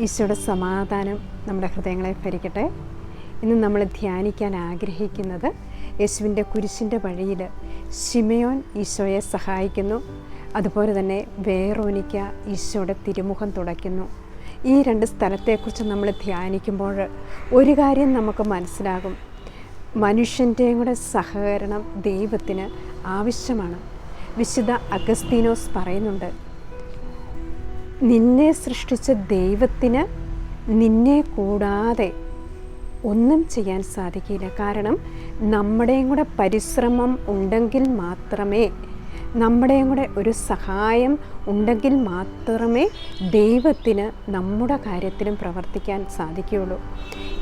ഈശോയുടെ സമാധാനം നമ്മുടെ ഹൃദയങ്ങളെ ഭരിക്കട്ടെ. ഇന്ന് നമ്മൾ ധ്യാനിക്കാൻ ആഗ്രഹിക്കുന്നത് യേശുവിൻ്റെ കുരിശിൻ്റെ വഴിയിൽ ശിമയോൻ ഈശോയെ സഹായിക്കുന്നു, അതുപോലെ തന്നെ വേറോനിക്ക ഈശോയുടെ തിരുമുഖം തുടയ്ക്കുന്നു. ഈ രണ്ട് സ്ഥലത്തെക്കുറിച്ച് നമ്മൾ ധ്യാനിക്കുമ്പോൾ ഒരു കാര്യം നമുക്ക് മനസ്സിലാകും. മനുഷ്യൻ്റെയും കൂടെ സഹകരണം ദൈവത്തിന് ആവശ്യമാണ്. വിശുദ്ധ അഗസ്തീനോസ് പറയുന്നുണ്ട്, നിന്നെ സൃഷ്ടിച്ച ദൈവത്തിന് നിന്നെ കൂടാതെ ഒന്നും ചെയ്യാൻ സാധിക്കില്ല. കാരണം നമ്മുടെയും കൂടെ പരിശ്രമം ഉണ്ടെങ്കിൽ മാത്രമേ, നമ്മുടെയും കൂടെ ഒരു സഹായം ഉണ്ടെങ്കിൽ മാത്രമേ ദൈവത്തിന് നമ്മുടെ കാര്യത്തിലും പ്രവർത്തിക്കാൻ സാധിക്കുകയുള്ളൂ.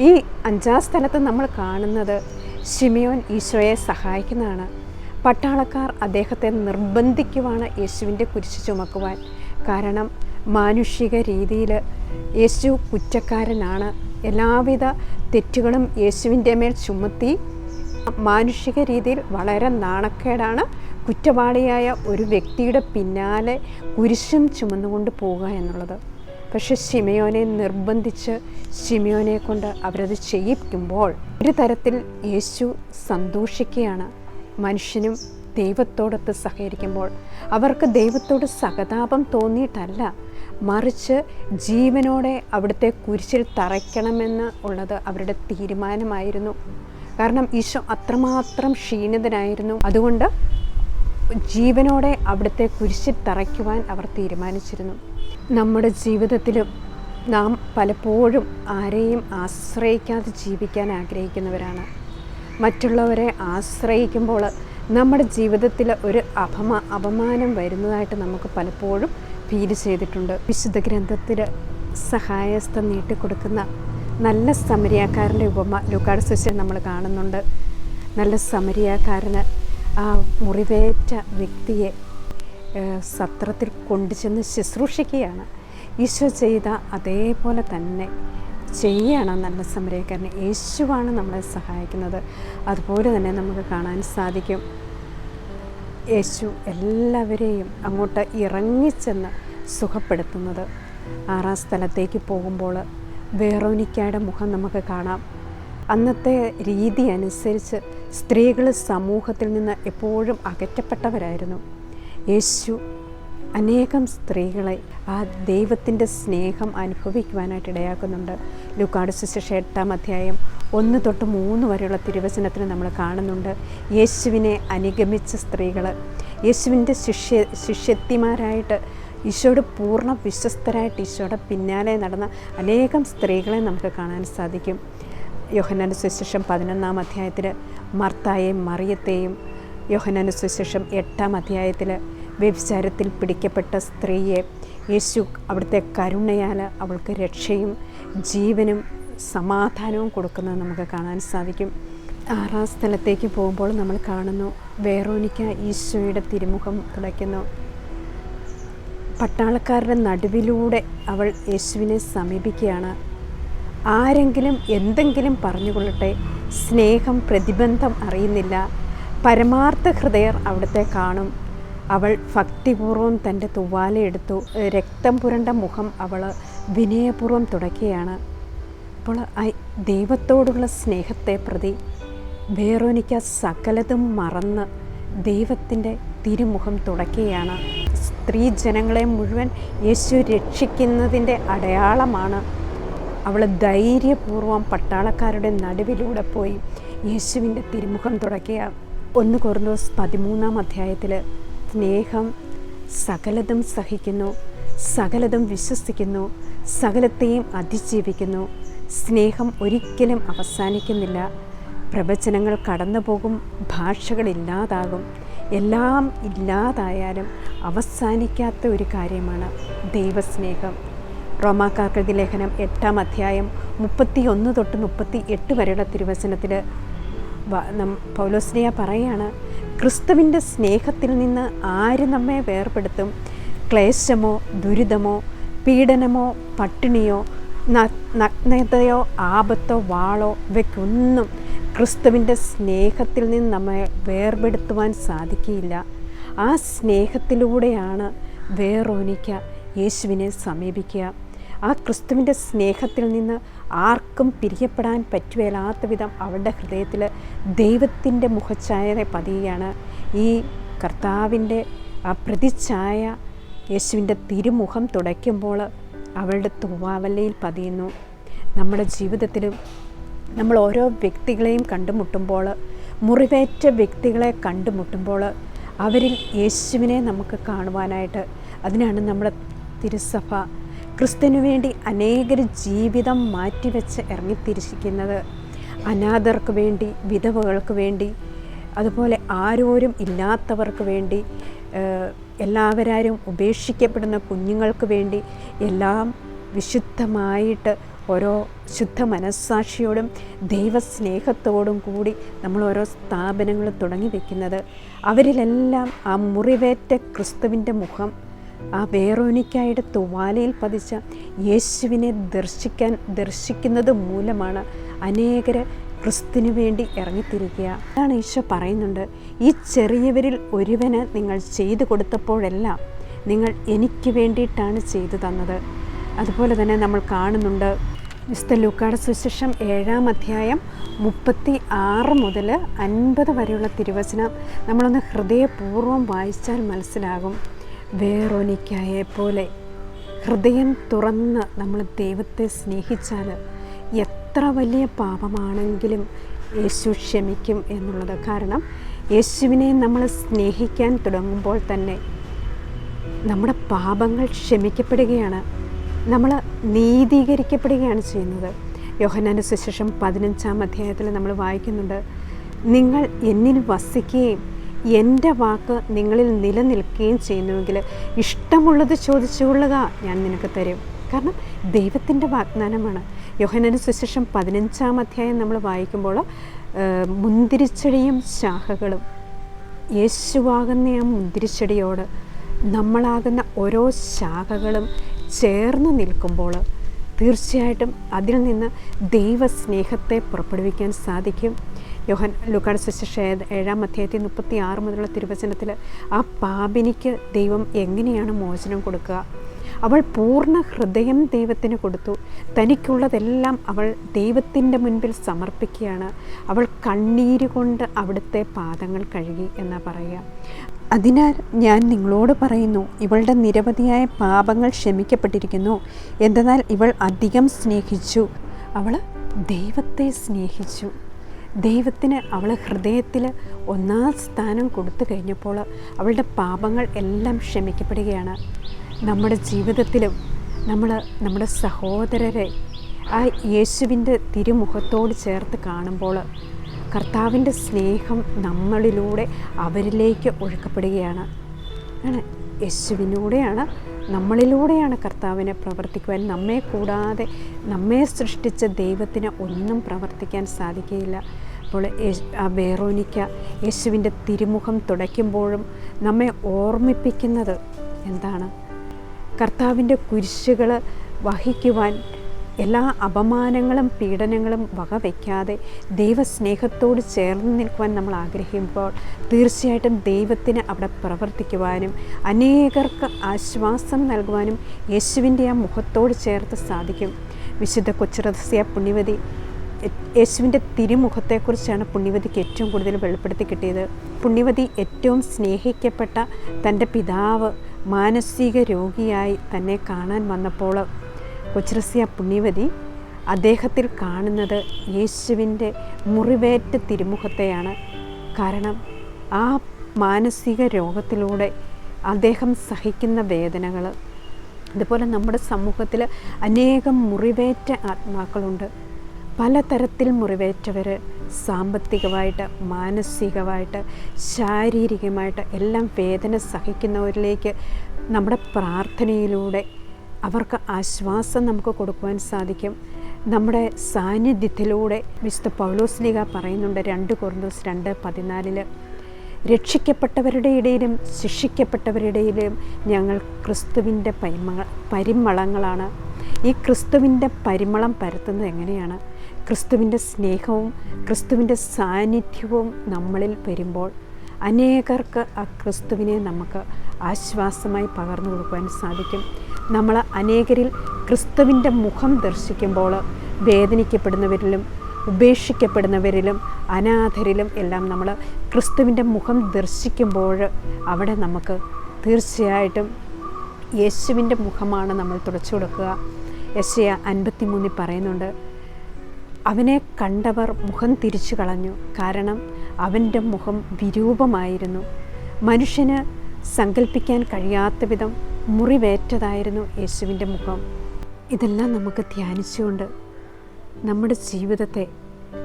ഈ 5-ാം സ്ഥലത്ത് നമ്മൾ കാണുന്നത് ശിമയോൻ ഈശോയെ സഹായിക്കുന്നതാണ്. പട്ടാളക്കാർ അദ്ദേഹത്തെ നിർബന്ധിക്കുവാണ് യേശുവിൻ്റെ കുരിശ് ചുമക്കുവാൻ. കാരണം മാനുഷിക രീതിയിൽ യേശു കുറ്റക്കാരനാണ്. എല്ലാവിധ തെറ്റുകളും യേശുവിൻ്റെ മേൽ ചുമത്തി മാനുഷിക രീതിയിൽ വളരെ നാണക്കേടാണ് കുറ്റവാളിയായ ഒരു വ്യക്തിയുടെ പിന്നാലെ കുരിശും ചുമന്നുകൊണ്ട് പോവുക എന്നുള്ളത്. പക്ഷെ ശിമയോനെ നിർബന്ധിച്ച് ശിമയോനെ കൊണ്ട് അവരത് ചെയ്യിക്കുമ്പോൾ ഒരു തരത്തിൽ യേശു സന്തോഷിക്കുകയാണ്. മനുഷ്യനും ദൈവത്തോടൊത്ത് സഹകരിക്കുമ്പോൾ അവർക്ക് ദൈവത്തോട് സഹതാപം തോന്നിയിട്ടല്ല, മറിച്ച് ജീവനോടെ അവിടുത്തെ കുരിശിൽ തറയ്ക്കണമെന്ന് ഉള്ളത് അവരുടെ തീരുമാനമായിരുന്നു. കാരണം ഈശോ അത്രമാത്രം ക്ഷീണിതനായിരുന്നു. അതുകൊണ്ട് ജീവനോടെ അവിടുത്തെ കുരിശിൽ തറയ്ക്കുവാൻ അവർ തീരുമാനിച്ചിരുന്നു. നമ്മുടെ ജീവിതത്തിലും നാം പലപ്പോഴും ആരെയും ആശ്രയിക്കാതെ ജീവിക്കാൻ ആഗ്രഹിക്കുന്നവരാണ്. മറ്റുള്ളവരെ ആശ്രയിക്കുമ്പോൾ നമ്മുടെ ജീവിതത്തിൽ ഒരു അപമാനം വരുന്നതായിട്ട് നമുക്ക് പലപ്പോഴും ഫീൽ ചെയ്തിട്ടുണ്ട്. വിശുദ്ധ ഗ്രന്ഥത്തിൽ സഹായസ്ഥം നീട്ടിക്കൊടുക്കുന്ന നല്ല സമരിയാക്കാരൻ്റെ ഉപമ ലൂക്കായുടെ സുവിശേഷത്തിൽ നമ്മൾ കാണുന്നുണ്ട്. നല്ല സമരിയാക്കാരന് ആ മുറിവേറ്റ വ്യക്തിയെ സത്രത്തിൽ കൊണ്ടുചെന്ന് ശുശ്രൂഷിക്കുകയാണ്. ഈശോ ചെയ്ത അതേപോലെ തന്നെ ചെയ്യണം നല്ല സമരിയാക്കാരനെ. യേശുവാണ് നമ്മളെ സഹായിക്കുന്നത്. അതുപോലെ തന്നെ നമുക്ക് കാണാൻ സാധിക്കും, യേശു എല്ലാവരെയും അങ്ങോട്ട് ഇറങ്ങിച്ചെന്ന് സുഖപ്പെടുത്തുന്നത്. 6-ാം സ്ഥലത്തേക്ക് പോകുമ്പോൾ വേറോനിക്കയുടെ മുഖം നമുക്ക് കാണാം. അന്നത്തെ രീതി അനുസരിച്ച് സ്ത്രീകൾ സമൂഹത്തിൽ നിന്ന് എപ്പോഴും അകറ്റപ്പെട്ടവരായിരുന്നു. യേശു അനേകം സ്ത്രീകളെ ആ ദൈവത്തിൻ്റെ സ്നേഹം അനുഭവിക്കുവാനായിട്ട് ഇടയാക്കുന്നുണ്ട്. ലൂക്കായുടെ സുവിശേഷം 8-ാം അധ്യായം 1-3 വരെയുള്ള തിരുവചനത്തിൽ നമ്മൾ കാണുന്നുണ്ട്. യേശുവിനെ അനുഗമിച്ച സ്ത്രീകൾ, യേശുവിൻ്റെ ശിഷ്യത്തിമാരായിട്ട്, ഈശോയുടെ പൂർണ്ണ വിശ്വസ്തരായിട്ട് ഈശോയുടെ പിന്നാലെ നടന്ന അനേകം സ്ത്രീകളെ നമുക്ക് കാണാൻ സാധിക്കും. യോഹന്നാൻ്റെ സുവിശേഷം 11-ാം അധ്യായത്തിൽ മർത്തായെയും മറിയത്തെയും, യോഹന്നാൻ്റെ സുവിശേഷം 8-ാം അധ്യായത്തിൽ വ്യഭിചാരത്തിൽ പിടിക്കപ്പെട്ട സ്ത്രീയെ യേശു അവിടുത്തെ കരുണയാൽ അവൾക്ക് രക്ഷയും ജീവനും സമാധാനവും കൊടുക്കുന്നത് നമുക്ക് കാണാൻ സാധിക്കും. 6-ാം സ്ഥലത്തേക്ക് പോകുമ്പോൾ നമ്മൾ കാണുന്നു, വേറോനിക്ക ഈശോയുടെ തിരുമുഖം തുടയ്ക്കുന്നു. പട്ടാളക്കാരുടെ നടുവിലൂടെ അവൾ യേശുവിനെ സമീപിക്കുകയാണ്. ആരെങ്കിലും എന്തെങ്കിലും പറഞ്ഞുകൊള്ളട്ടെ, സ്നേഹം പ്രതിബന്ധം അറിയുന്നില്ല. പരമാർത്ഥ ഹൃദയർ അവിടുത്തെ കാണും. അവൾ ഭക്തിപൂർവ്വം തൻ്റെ തുവാലയെടുത്തു. രക്തം പുരണ്ട മുഖം അവൾ വിനയപൂർവ്വം തുടയ്ക്കുകയാണ്. അപ്പോൾ ദൈവത്തോടുള്ള സ്നേഹത്തെ പ്രതി വേറോനിക്ക സകലതും മറന്ന് ദൈവത്തിൻ്റെ തിരുമുഖം തുടയ്ക്കുകയാണ്. സ്ത്രീ ജനങ്ങളെ മുഴുവൻ യേശു രക്ഷിക്കുന്നതിൻ്റെ അടയാളമാണ്. അവൾ ധൈര്യപൂർവ്വം പട്ടാളക്കാരുടെ നടുവിലൂടെ പോയി യേശുവിൻ്റെ തിരുമുഖം തുടയ്ക്കുക. 1 കൊരിന്തോസ് 13-ാം അധ്യായത്തിൽ സ്നേഹം സകലതും സഹിക്കുന്നു, സകലതും വിശ്വസിക്കുന്നു, സകലത്തെയും അതിജീവിക്കുന്നു. സ്നേഹം ഒരിക്കലും അവസാനിക്കുന്നില്ല. പ്രവചനങ്ങൾ കടന്നു പോകും, ഭാഷകളില്ലാതാകും, എല്ലാം ഇല്ലാതായാലും അവസാനിക്കാത്ത ഒരു കാര്യമാണ് ദൈവസ്നേഹം. റോമാക്കാർക്കെഴുതിയ ലേഖനം 8-ാം അധ്യായം 31-38 വരെയുള്ള തിരുവചനത്തിൽ പൗലോസ്ലീഹ പറയാണ്, ക്രിസ്തുവിൻ്റെ സ്നേഹത്തിൽ നിന്ന് ആര് നമ്മെ വേർപെടുത്തും? ക്ലേശമോ, ദുരിതമോ, പീഡനമോ, പട്ടിണിയോ, നഗ്നതയോ, ആപത്തോ, വാളോ, ഇവയ്ക്കൊന്നും ക്രിസ്തുവിൻ്റെ സ്നേഹത്തിൽ നിന്ന് നമ്മെ വേർപെടുത്തുവാൻ സാധിക്കില്ല. ആ സ്നേഹത്തിലൂടെയാണ് വേറോനിക്ക യേശുവിനെ സമീപിക്കുക. ആ ക്രിസ്തുവിൻ്റെ സ്നേഹത്തിൽ നിന്ന് ആർക്കും പിരിയപ്പെടാൻ പറ്റുകയില്ലാത്ത വിധം അവളുടെ ഹൃദയത്തിൽ ദൈവത്തിൻ്റെ മുഖഛായ പതിയുകയാണ്. ഈ കർത്താവിൻ്റെ ആ പ്രതിച്ഛായ യേശുവിൻ്റെ തിരുമുഖം തുടയ്ക്കുമ്പോൾ അവളുടെ തൂവാവല്ലയിൽ പതിയുന്നു. നമ്മുടെ ജീവിതത്തിലും നമ്മൾ ഓരോ വ്യക്തികളെയും കണ്ടുമുട്ടുമ്പോൾ, മുറിവേറ്റ വ്യക്തികളെ കണ്ടുമുട്ടുമ്പോൾ അവരിൽ യേശുവിനെ നമുക്ക് കാണുവാനായിട്ട്, അതിനാണ് നമ്മുടെ തിരുസഭ ക്രിസ്തുവിനു വേണ്ടി അനേകർ ജീവിതം മാറ്റിവെച്ച് ഇറങ്ങിത്തിരിച്ചിരിക്കുന്നത്. അനാഥർക്ക് വേണ്ടി, വിധവകൾക്ക് വേണ്ടി, അതുപോലെ ആരോരും ഇല്ലാത്തവർക്ക് വേണ്ടി, എല്ലാവരും ഉപേക്ഷിക്കപ്പെടുന്ന കുഞ്ഞുങ്ങൾക്ക് വേണ്ടി, എല്ലാം വിശുദ്ധമായിട്ട് ഓരോ ശുദ്ധ മനസ്സാക്ഷിയോടും ദൈവസ്നേഹത്തോടും കൂടി നമ്മൾ ഓരോ സ്ഥാപനങ്ങൾ തുടങ്ങി വയ്ക്കുന്നത്. അവരിലെല്ലാം ആ മുറിവേറ്റ ക്രിസ്തുവിൻ്റെ മുഖം, ആ വേറോനിക്കായുടെ തൂവാലയിൽ പതിച്ച യേശുവിനെ ദർശിക്കുന്നത് മൂലമാണ് അനേകർ ക്രിസ്തുവിന് വേണ്ടി ഇറങ്ങിത്തിരിക്കുക. അതാണ് ഈശോ പറയുന്നുണ്ട്, ഈ ചെറിയവരിൽ ഒരുവന് നിങ്ങൾ ചെയ്തു കൊടുത്തപ്പോഴെല്ലാം നിങ്ങൾ എനിക്ക് വേണ്ടിയിട്ടാണ് ചെയ്തു തന്നത്. അതുപോലെ തന്നെ നമ്മൾ കാണുന്നുണ്ട് വിശുദ്ധ ലൂക്കായുടെ സുവിശേഷം 7-ാം അധ്യായം 36 മുതൽ 50 വരെയുള്ള തിരുവചനം നമ്മളൊന്ന് ഹൃദയപൂർവ്വം വായിച്ചാൽ മനസ്സിലാകും. വേറോനിക്കായെ പോലെ ഹൃദയം തുറന്ന് നമ്മൾ ദൈവത്തെ സ്നേഹിച്ചാൽ എത്ര വലിയ പാപമാണെങ്കിലും യേശു ക്ഷമിക്കും എന്നുള്ളത്. കാരണം യേശുവിനെ നമ്മൾ സ്നേഹിക്കാൻ തുടങ്ങുമ്പോൾ തന്നെ നമ്മുടെ പാപങ്ങൾ ക്ഷമിക്കപ്പെടുകയാണ്, നമ്മൾ നീതീകരിക്കപ്പെടുകയാണ് ചെയ്യുന്നത്. യോഹന്നാന്റെ സുവിശേഷം 15-ാം അധ്യായത്തിൽ നമ്മൾ വായിക്കുന്നുണ്ട്, നിങ്ങൾ എന്നിൽ വസിക്കുകയും എൻ്റെ വാക്ക് നിങ്ങളിൽ നിലനിൽക്കുകയും ചെയ്യുന്നുവെങ്കിൽ ഇഷ്ടമുള്ളത് ചോദിച്ചുകൊള്ളുക, ഞാൻ നിനക്ക് തരും. കാരണം ദൈവത്തിൻ്റെ വാഗ്ദാനമാണ്. യോഹന്നാന്റെ സുവിശേഷം 15-ാം അധ്യായം നമ്മൾ വായിക്കുമ്പോൾ മുന്തിരിച്ചെടിയും ശാഖകളും, യേശുവാകുന്ന ആ മുന്തിരിച്ചെടിയോട് നമ്മളാകുന്ന ഓരോ ശാഖകളും ചേർന്ന് നിൽക്കുമ്പോൾ തീർച്ചയായിട്ടും അതിൽ നിന്ന് ദൈവസ്നേഹത്തെ പുറപ്പെടുവിക്കാൻ സാധിക്കും. ലൂക്കായുടെ സുവിശേഷം 7-ാം അധ്യായത്തിൽ 36 മുതലുള്ള തിരുവചനത്തിൽ ആ പാപിനിക്ക് ദൈവം എങ്ങനെയാണ് മോചനം കൊടുക്കുക? അവൾ പൂർണ്ണ ഹൃദയം ദൈവത്തിന് കൊടുത്തു. തനിക്കുള്ളതെല്ലാം അവൾ ദൈവത്തിൻ്റെ മുൻപിൽ സമർപ്പിക്കുകയാണ്. അവൾ കണ്ണീരുകൊണ്ട് അവിടുത്തെ പാദങ്ങൾ കഴുകി എന്നാണ് പറയുക. അതിനാൽ ഞാൻ നിങ്ങളോട് പറയുന്നു, ഇവളുടെ നിരവധിയായ പാപങ്ങൾ ക്ഷമിക്കപ്പെട്ടിരിക്കുന്നു. എന്തെന്നാൽ ഇവൾ അധികം സ്നേഹിച്ചു. അവൾ ദൈവത്തെ സ്നേഹിച്ചു. ദൈവത്തിന് അവൾ ഹൃദയത്തിൽ 1-ാം സ്ഥാനം കൊടുത്തു കഴിഞ്ഞപ്പോൾ അവളുടെ പാപങ്ങൾ എല്ലാം ക്ഷമിക്കപ്പെടുകയാണ്. നമ്മുടെ ജീവിതത്തിലും നമ്മൾ നമ്മുടെ സഹോദരരെ ആ യേശുവിൻ്റെ തിരുമുഖത്തോട് ചേർത്ത് കാണുമ്പോൾ കർത്താവിൻ്റെ സ്നേഹം നമ്മളിലൂടെ അവരിലേക്ക് ഒഴുക്കപ്പെടുകയാണ്. യേശുവിലൂടെയാണ്, നമ്മളിലൂടെയാണ് കർത്താവിനെ പ്രവർത്തിക്കുവാൻ. നമ്മെ കൂടാതെ നമ്മെ സൃഷ്ടിച്ച ദൈവത്തിന് ഒന്നും പ്രവർത്തിക്കാൻ സാധിക്കുകയില്ല. അപ്പോൾ ആ വേറോനിക്ക യേശുവിൻ്റെ തിരുമുഖം തുടയ്ക്കുമ്പോഴും നമ്മെ ഓർമ്മിപ്പിക്കുന്നത് എന്താണ്? കർത്താവിൻ്റെ കുരിശുകൾ വഹിക്കുവാൻ എല്ലാ അപമാനങ്ങളും പീഡനങ്ങളും വകവയ്ക്കാതെ ദൈവസ്നേഹത്തോട് ചേർന്ന് നിൽക്കുവാൻ നമ്മൾ ആഗ്രഹിക്കുമ്പോൾ തീർച്ചയായിട്ടും ദൈവത്തിന് അവിടെ പ്രവർത്തിക്കുവാനും അനേകർക്ക് ആശ്വാസം നൽകുവാനും യേശുവിൻ്റെ ആ മുഖത്തോട് ചേർത്ത് സാധിക്കും. വിശുദ്ധ കൊച്ചുറസ്യ പുണ്യവതി യേശുവിൻ്റെ തിരുമുഖത്തെക്കുറിച്ചാണ് പുണ്യവതിക്ക് ഏറ്റവും കൂടുതൽ വെളിപ്പെടുത്തി കിട്ടിയത്. പുണ്യവതി ഏറ്റവും സ്നേഹിക്കപ്പെട്ട തൻ്റെ പിതാവ് മാനസിക രോഗിയായി തന്നെ കാണാൻ വന്നപ്പോൾ കൊച്ചുറസ്യ പുണ്യവതി അദ്ദേഹത്തിൽ കാണുന്നത് യേശുവിൻ്റെ മുറിവേറ്റ തിരുമുഖത്തെയാണ്. കാരണം ആ മാനസിക രോഗത്തിലൂടെ അദ്ദേഹം സഹിക്കുന്ന വേദനകൾ, അതുപോലെ നമ്മുടെ സമൂഹത്തിൽ അനേകം മുറിവേറ്റ ആത്മാക്കളുണ്ട്. പലതരത്തിൽ മുറിവേറ്റവർ, സാമ്പത്തികമായിട്ട്, മാനസികമായിട്ട്, ശാരീരികമായിട്ട് എല്ലാം വേദന സഹിക്കുന്നവരിലേക്ക് നമ്മുടെ പ്രാർത്ഥനയിലൂടെ അവർക്ക് ആശ്വാസം നമുക്ക് കൊടുക്കുവാൻ സാധിക്കും. നമ്മുടെ സാന്നിധ്യത്തിലൂടെ വിശുദ്ധ പൗലോസ്ലീഹ പറയുന്നുണ്ട് 2 കൊരിന്തോസ് 2:14 രക്ഷിക്കപ്പെട്ടവരുടെ ഇടയിലും ശിക്ഷിക്കപ്പെട്ടവരുടെ ഇടയിലും ഞങ്ങൾ ക്രിസ്തുവിൻ്റെ പരിമളങ്ങളാണ്. ഈ ക്രിസ്തുവിൻ്റെ പരിമളം പരത്തുന്നത് എങ്ങനെയാണ്? ക്രിസ്തുവിൻ്റെ സ്നേഹവും ക്രിസ്തുവിൻ്റെ സാന്നിധ്യവും നമ്മളിൽ വരുമ്പോൾ അനേകർക്ക് ആ ക്രിസ്തുവിനെ നമുക്ക് ആശ്വാസമായി പകർന്നു കൊടുക്കുവാൻ സാധിക്കും. നമ്മൾ അനേകരിൽ ക്രിസ്തുവിൻ്റെ മുഖം ദർശിക്കുമ്പോൾ വേദനിക്കപ്പെടുന്നവരിലും ഉപേക്ഷിക്കപ്പെടുന്നവരിലും അനാഥരിലും എല്ലാം നമ്മൾ ക്രിസ്തുവിൻ്റെ മുഖം ദർശിക്കുമ്പോൾ അവിടെ നമുക്ക് തീർച്ചയായിട്ടും യേശുവിൻ്റെ മുഖമാണ് നമ്മൾ തുടച്ചു കൊടുക്കുക. യെശയ്യാ 53 പറയുന്നുണ്ട്, അവനെ കണ്ടവർ മുഖം തിരിച്ചു കളഞ്ഞു, കാരണം അവൻ്റെ മുഖം വിരൂപമായിരുന്നു. മനുഷ്യന് സങ്കല്പിക്കാൻ കഴിയാത്ത വിധം മുറിവേറ്റതായിരുന്നു യേശുവിൻ്റെ മുഖം. ഇതെല്ലാം നമുക്ക് ധ്യാനിച്ചുകൊണ്ട് നമ്മുടെ ജീവിതത്തെ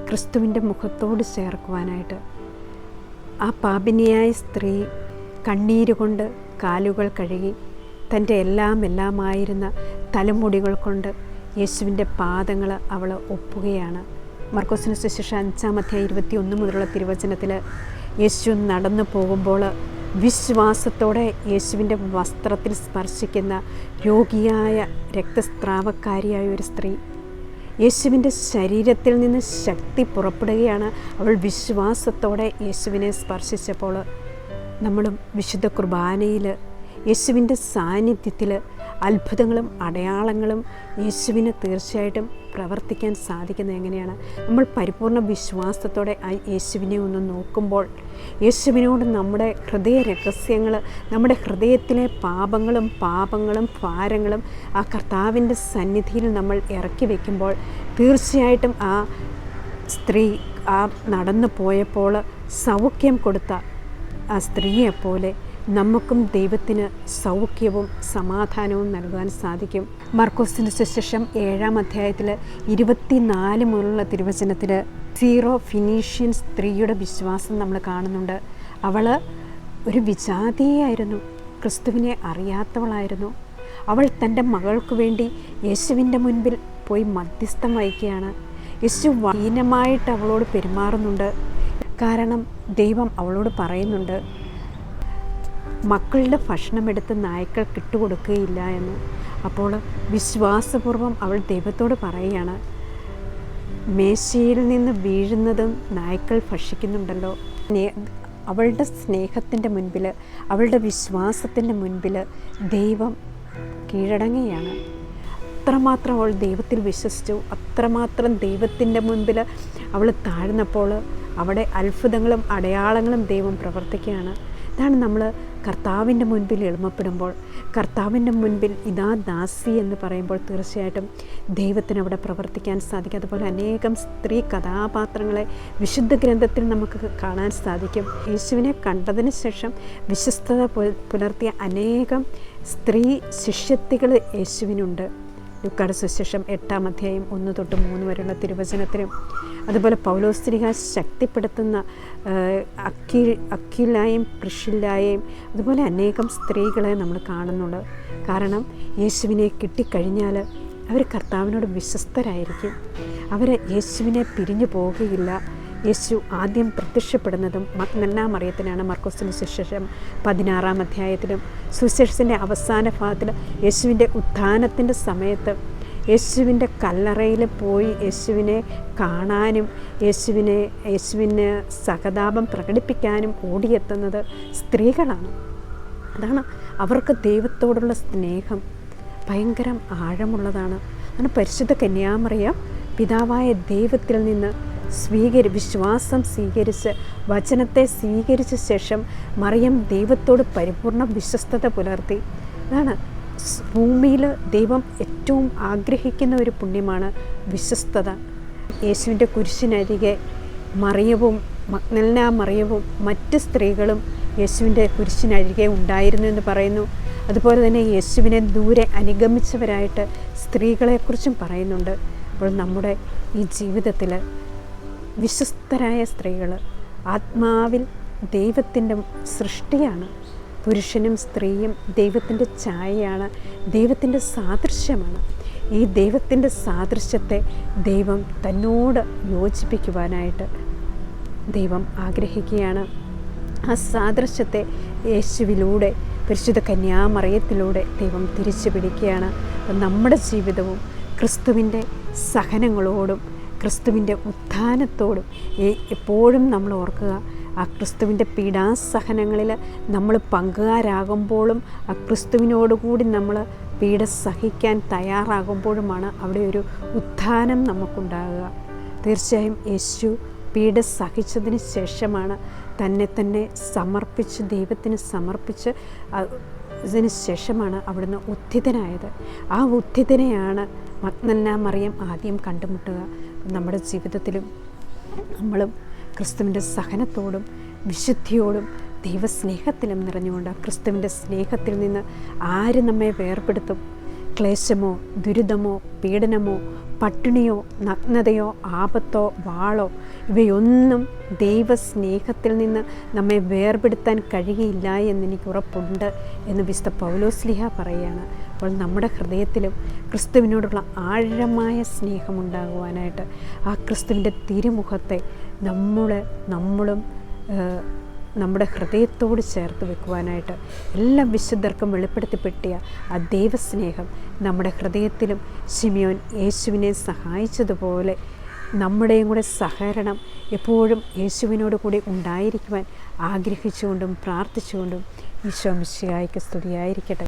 ക്രിസ്തുവിൻ്റെ മുഖത്തോട് ചേർക്കുവാനായിട്ട് ആ പാപിനിയായ സ്ത്രീ കണ്ണീരുകൊണ്ട് കാലുകൾ കഴുകി തൻ്റെ എല്ലാമായിരുന്ന തലമുടികൾ കൊണ്ട് യേശുവിൻ്റെ പാദങ്ങൾ അവൾ ഒപ്പുകയാണ്. മർക്കോസിന് സുവിശേഷം 5-21 മുതലുള്ള തിരുവചനത്തിൽ യേശു നടന്നു പോകുമ്പോൾ വിശ്വാസത്തോടെ യേശുവിൻ്റെ വസ്ത്രത്തിൽ സ്പർശിക്കുന്ന രോഗിയായ രക്തസ്രാവക്കാരിയായ ഒരു സ്ത്രീ, യേശുവിൻ്റെ ശരീരത്തിൽ നിന്ന് ശക്തി പുറപ്പെടുകയാണ്. അവൾ വിശ്വാസത്തോടെ യേശുവിനെ സ്പർശിച്ചപ്പോൾ നമ്മളും വിശുദ്ധ കുർബാനയിൽ യേശുവിൻ്റെ സാന്നിധ്യത്തിൽ അത്ഭുതങ്ങളും അടയാളങ്ങളും യേശുവിന് തീർച്ചയായിട്ടും പ്രവർത്തിക്കാൻ സാധിക്കുന്നത് എങ്ങനെയാണ്? നമ്മൾ പരിപൂർണ്ണ വിശ്വാസത്തോടെ ആ യേശുവിനെ ഒന്ന് നോക്കുമ്പോൾ, യേശുവിനോട് നമ്മുടെ ഹൃദയ രഹസ്യങ്ങൾ, നമ്മുടെ ഹൃദയത്തിലെ പാപങ്ങളും ഭാരങ്ങളും ആ കർത്താവിൻ്റെ സന്നിധിയിൽ നമ്മൾ ഇറക്കി വയ്ക്കുമ്പോൾ തീർച്ചയായിട്ടും ആ സ്ത്രീ ആ നടന്നു പോയപ്പോൾ സൗഖ്യം കൊടുത്ത ആ സ്ത്രീയെപ്പോലെ നമുക്കും ദൈവത്തിന് സൗഖ്യവും സമാധാനവും നൽകാൻ സാധിക്കും. മർക്കോസിൻ്റെ സുവിശേഷം 7-ാം അധ്യായത്തിൽ 24 മുതലുള്ള തിരുവചനത്തിൽ സീറോ ഫിനീഷ്യൻ സ്ത്രീയുടെ വിശ്വാസം നമ്മൾ കാണുന്നുണ്ട്. അവൾ ഒരു വിജാതിയായിരുന്നു, ക്രിസ്തുവിനെ അറിയാത്തവളായിരുന്നു. അവൾ തൻ്റെ മകൾക്ക് വേണ്ടി യേശുവിൻ്റെ മുൻപിൽ പോയി മധ്യസ്ഥം വഹിക്കുകയാണ്. യേശു ഹീനമായിട്ട് അവളോട് പെരുമാറുന്നുണ്ട്. കാരണം ദൈവം അവളോട് പറയുന്നുണ്ട്, മക്കളുടെ ഭക്ഷണമെടുത്ത് നായ്ക്കൾക്ക് ഇട്ടുകൊടുക്കുകയില്ല എന്ന്. അപ്പോൾ വിശ്വാസപൂർവ്വം അവൾ ദൈവത്തോട് പറയുകയാണ്, മേശയിൽ നിന്ന് വീഴുന്നതും നായ്ക്കൾ ഭക്ഷിക്കുന്നുണ്ടല്ലോ. അവളുടെ സ്നേഹത്തിൻ്റെ മുൻപിൽ, അവളുടെ വിശ്വാസത്തിൻ്റെ മുൻപിൽ ദൈവം കീഴടങ്ങുകയാണ്. അത്രമാത്രം അവൾ ദൈവത്തിൽ വിശ്വസിച്ചു, അത്രമാത്രം ദൈവത്തിൻ്റെ മുൻപിൽ അവൾ താഴ്ന്നപ്പോൾ അവിടെ അത്ഭുതങ്ങളും അടയാളങ്ങളും ദൈവം പ്രവർത്തിക്കുകയാണ്. ഇതാണ് നമ്മൾ കർത്താവിൻ്റെ മുൻപിൽ എളിമപ്പെടുമ്പോൾ, കർത്താവിൻ്റെ മുൻപിൽ ഇതാ ദാസി എന്ന് പറയുമ്പോൾ തീർച്ചയായിട്ടും ദൈവത്തിന് അവിടെ പ്രവർത്തിക്കാൻ സാധിക്കും. അതുപോലെ അനേകം സ്ത്രീ കഥാപാത്രങ്ങളെ വിശുദ്ധ ഗ്രന്ഥത്തിൽ നമുക്ക് കാണാൻ സാധിക്കും. യേശുവിനെ കണ്ടതിന് ശേഷം വിശ്വസ്തത പുലർത്തിയ അനേകം സ്ത്രീ ശിഷ്യത്തികൾ യേശുവിനുണ്ട്. ലൂക്കായുടെ സുവിശേഷം 8-ാം അധ്യായം 1-3 വരെയുള്ള തിരുവചനത്തിലും, അതുപോലെ പൗലോസ്ലിഹ ശക്തിപ്പെടുത്തുന്ന അക്വിലായും പ്രിസ്കില്ലായെയും അതുപോലെ അനേകം സ്ത്രീകളെ നമ്മൾ കാണുന്നുണ്ട്. കാരണം യേശുവിനെ കിട്ടിക്കഴിഞ്ഞാൽ അവർ കർത്താവിനോട് വിശ്വസ്തരായിരിക്കും, അവർ യേശുവിനെ പിരിഞ്ഞു പോവുകയില്ല. യേശു ആദ്യം പ്രത്യക്ഷപ്പെടുന്നതും മഗ്ദലന മറിയത്തിനാണ്. മർക്കോസിൻ്റെ സുവിശേഷം 16-ാം അധ്യായത്തിലും സുവിശേഷത്തിൻ്റെ അവസാന ഭാഗത്തിൽ യേശുവിൻ്റെ ഉത്ഥാനത്തിൻ്റെ സമയത്ത് യേശുവിൻ്റെ കല്ലറയിൽ പോയി യേശുവിനെ കാണാനും യേശുവിന് സഹതാപം പ്രകടിപ്പിക്കാനും ഓടിയെത്തുന്നത് സ്ത്രീകളാണ്. അതാണ് അവർക്ക് ദൈവത്തോടുള്ള സ്നേഹം ഭയങ്കര ആഴമുള്ളതാണ്. അങ്ങനെ പരിശുദ്ധ കന്യാമറിയം പിതാവായ ദൈവത്തിൽ നിന്ന് വിശ്വാസം സ്വീകരിച്ച് വചനത്തെ സ്വീകരിച്ച ശേഷം മറിയം ദൈവത്തോട് പരിപൂർണ്ണ വിശ്വസ്തത പുലർത്തി. അതാണ് ഭൂമിയിൽ ദൈവം ഏറ്റവും ആഗ്രഹിക്കുന്ന ഒരു പുണ്യമാണ് വിശ്വസ്തത. യേശുവിൻ്റെ കുരിശിനരികെ മറിയവും മഗ്ദലന മറിയവും മറ്റ് സ്ത്രീകളും യേശുവിൻ്റെ കുരിശിനരികെ ഉണ്ടായിരുന്നു എന്ന് പറയുന്നു. അതുപോലെ തന്നെ യേശുവിനെ ദൂരെ അനുഗമിച്ചവരായിട്ട് സ്ത്രീകളെക്കുറിച്ചും പറയുന്നുണ്ട്. അപ്പോൾ നമ്മുടെ ഈ ജീവിതത്തിൽ വിശ്വസ്തരായ സ്ത്രീകൾ ആത്മാവിൽ ദൈവത്തിൻ്റെ സൃഷ്ടിയാണ്. പുരുഷനും സ്ത്രീയും ദൈവത്തിൻ്റെ ഛായയാണ്, ദൈവത്തിൻ്റെ സാദൃശ്യമാണ്. ഈ ദൈവത്തിൻ്റെ സാദൃശ്യത്തെ ദൈവം തന്നോട് യോജിപ്പിക്കുവാനായിട്ട് ദൈവം ആഗ്രഹിക്കുകയാണ്. ആ സാദൃശ്യത്തെ യേശുവിലൂടെ പരിശുദ്ധ കന്യാമറിയത്തിലൂടെ ദൈവം തിരിച്ചു പിടിക്കുകയാണ്. നമ്മുടെ ജീവിതവും ക്രിസ്തുവിൻ്റെ സഹനങ്ങളോടും ക്രിസ്തുവിൻ്റെ ഉത്ഥാനത്തോടും എപ്പോഴും നമ്മൾ ഓർക്കുക. ആ ക്രിസ്തുവിൻ്റെ പീഡാസഹനങ്ങളിൽ നമ്മൾ പങ്കുകാരാകുമ്പോഴും ആ ക്രിസ്തുവിനോടുകൂടി നമ്മൾ പീഡ സഹിക്കാൻ തയ്യാറാകുമ്പോഴുമാണ് അവിടെ ഒരു ഉത്ഥാനം നമുക്കുണ്ടാകുക. തീർച്ചയായും യേശു പീഡ സഹിച്ചതിന് ശേഷമാണ് തന്നെ സമർപ്പിച്ച് ദൈവത്തിന് സമർപ്പിച്ച് ഇതിന് ശേഷമാണ് അവിടുന്ന് ഉത്ഥിതനായത്. ആ ഉത്ഥിതനെയാണ് മഗ്ദലന മറിയം ആദ്യം കണ്ടുമുട്ടുക. നമ്മുടെ ജീവിതത്തിലും നമ്മളും ക്രിസ്തുവിൻ്റെ സഹനത്തോടും വിശുദ്ധിയോടും ദൈവസ്നേഹത്തിലും നിറഞ്ഞുകൊണ്ട് ക്രിസ്തുവിൻ്റെ സ്നേഹത്തിൽ നിന്ന് ആര് നമ്മെ വേർപെടുത്തും? ക്ലേശമോ ദുരിതമോ പീഡനമോ പട്ടിണിയോ നഗ്നതയോ ആപത്തോ വാളോ ഇവയൊന്നും ദൈവസ്നേഹത്തിൽ നിന്ന് നമ്മെ വേർപെടുത്താൻ കഴിയില്ല എന്നെനിക്ക് ഉറപ്പുണ്ട് എന്ന് വിശുദ്ധ പൗലോസ്ലീഹ പറയുകയാണ്. അപ്പോൾ നമ്മുടെ ഹൃദയത്തിലും ക്രിസ്തുവിനോടുള്ള ആഴമായ സ്നേഹമുണ്ടാകുവാനായിട്ട് ആ ക്രിസ്തുവിൻ്റെ തിരുമുഖത്തെ നമ്മളും നമ്മുടെ ഹൃദയത്തോട് ചേർത്ത് വെക്കുവാനായിട്ട് എല്ലാ വിശുദ്ധർക്കും വെളിപ്പെടുത്തിപ്പെട്ടിയ ആ ദൈവസ്നേഹം നമ്മുടെ ഹൃദയത്തിലും ശിമിയോൻ യേശുവിനെ സഹായിച്ചതുപോലെ നമ്മുടെയും കൂടെ സഹകരണം എപ്പോഴും യേശുവിനോട് കൂടി ഉണ്ടായിരിക്കുവാൻ ആഗ്രഹിച്ചുകൊണ്ടും പ്രാർത്ഥിച്ചുകൊണ്ടും ഈശോ മിശിഹായ്ക്ക് സ്തുതിയായിരിക്കട്ടെ.